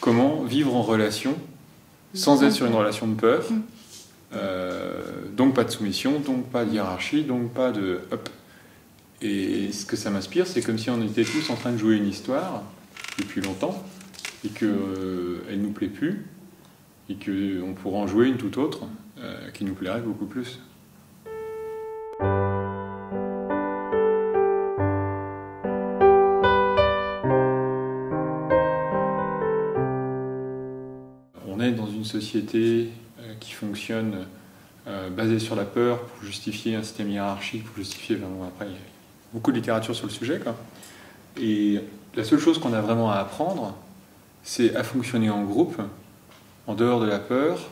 comment vivre en relation sans être sur une relation de peur. Donc pas de soumission, donc pas de hiérarchie, donc pas de hop. Et ce que ça m'inspire, c'est comme si on était tous en train de jouer une histoire depuis longtemps et qu'elle ne nous plaît plus et qu'on pourrait en jouer une toute autre qui nous plairait beaucoup plus. On est dans une société qui fonctionne basée sur la peur pour justifier un système hiérarchique, pour justifier... après, il y a beaucoup de littérature sur le sujet, quoi. Et la seule chose qu'on a vraiment à apprendre, c'est à fonctionner en groupe, en dehors de la peur,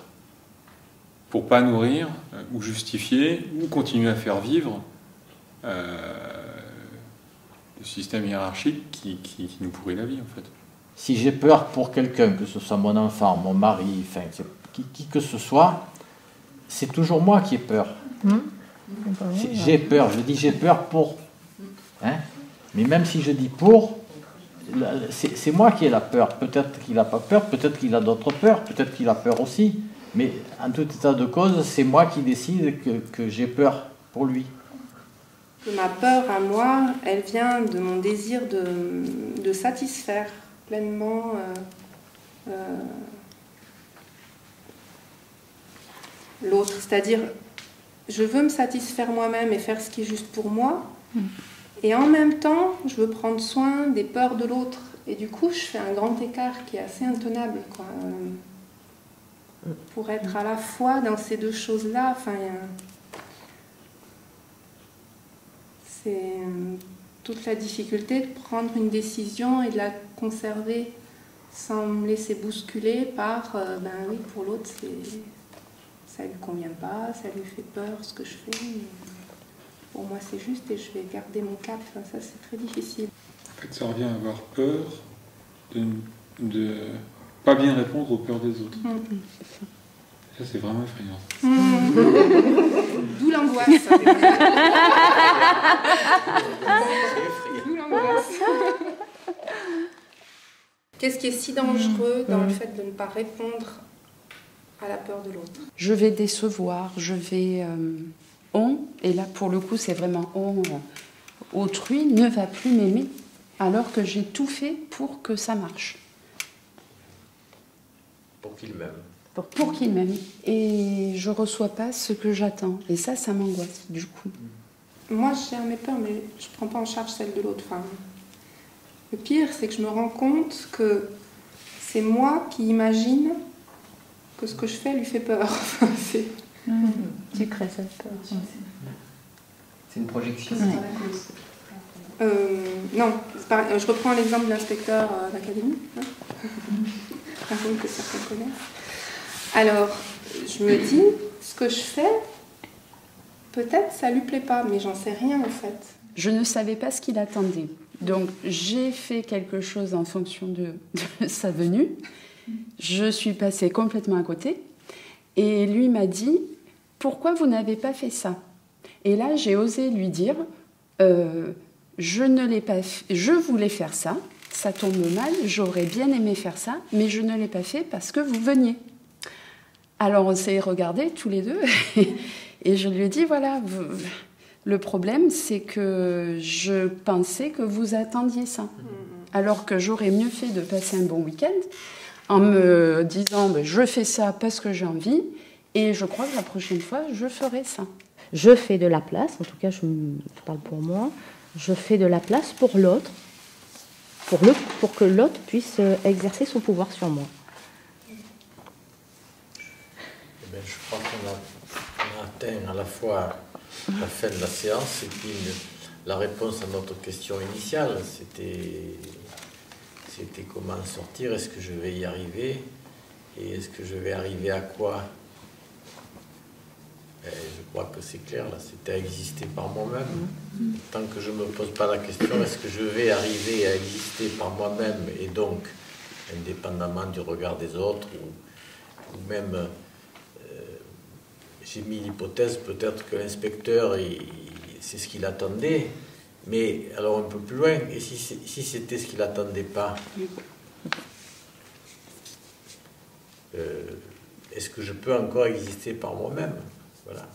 pour pas nourrir ou justifier ou continuer à faire vivre le système hiérarchique qui nous pourrit la vie, en fait. Si j'ai peur pour quelqu'un, que ce soit mon enfant, mon mari, enfin, qui que ce soit, c'est toujours moi qui ai peur. J'ai peur, je dis j'ai peur pour... Hein? Mais même si je dis pour, c'est moi qui ai la peur. Peut-être qu'il n'a pas peur, peut-être qu'il a d'autres peurs, peut-être qu'il a peur aussi. Mais en tout état de cause, c'est moi qui décide que j'ai peur pour lui. Ma peur à moi, elle vient de mon désir de satisfaire pleinement l'autre. C'est-à-dire, je veux me satisfaire moi-même et faire ce qui est juste pour moi. Et en même temps, je veux prendre soin des peurs de l'autre. Et du coup, je fais un grand écart qui est assez intenable, quoi. Pour être à la fois dans ces deux choses-là, enfin, c'est toute la difficulté de prendre une décision et de la conserver sans me laisser bousculer par, ben oui, pour l'autre, ça lui convient pas, ça lui fait peur ce que je fais. Pour moi, c'est juste et je vais garder mon cap. Enfin, ça, c'est très difficile. En fait, ça revient à avoir peur de pas bien répondre aux peurs des autres. Ça, c'est vraiment effrayant. D'où l'angoisse. D'où l'angoisse. Qu'est-ce qui est si dangereux dans le fait de ne pas répondre à la peur de l'autre? Je vais décevoir, je vais... et là pour le coup c'est vraiment autrui ne va plus m'aimer alors que j'ai tout fait pour que ça marche. Pour qu'il m'aime. Pour qu'il m'aime. Et je reçois pas ce que j'attends. Et ça m'angoisse du coup. Moi j'ai mes peurs mais je prends pas en charge celle de l'autre femme. Le pire c'est que je me rends compte que c'est moi qui imagine que ce que je fais lui fait peur. Tu crées cette peur. C'est une projection. Non, je reprends l'exemple de l'inspecteur d'académie, hein, que certains connaissent. Alors, je me dis, ce que je fais, peut-être ça lui plaît pas, mais j'en sais rien en fait. Je ne savais pas ce qu'il attendait. Donc, j'ai fait quelque chose en fonction de sa venue. Je suis passée complètement à côté. Et lui m'a dit, pourquoi vous n'avez pas fait ça? Et là, j'ai osé lui dire, je ne l'ai pas fait, je voulais faire ça, ça tombe mal, j'aurais bien aimé faire ça, mais je ne l'ai pas fait parce que vous veniez. Alors on s'est regardés tous les deux, et je lui ai dit, voilà, le problème c'est que je pensais que vous attendiez ça, alors que j'aurais mieux fait de passer un bon week-end, en me disant, je fais ça parce que j'ai envie, et je crois que la prochaine fois, je ferai ça. Je fais de la place, en tout cas je parle pour moi, je fais de la place pour l'autre, pour que l'autre puisse exercer son pouvoir sur moi. Eh bien, je crois qu'on a atteint à la fois la fin de la séance et puis la réponse à notre question initiale. C'était comment sortir, est-ce que je vais y arriver et est-ce que je vais arriver à quoi? Je crois que c'est clair, là, c'est à exister par moi-même. Tant que je ne me pose pas la question, est-ce que je vais arriver à exister par moi-même et donc, indépendamment du regard des autres, ou même, j'ai mis l'hypothèse peut-être que l'inspecteur, c'est ce qu'il attendait, mais alors un peu plus loin, et si c'était ce qu'il n'attendait pas? est-ce que je peux encore exister par moi-même? Voilà.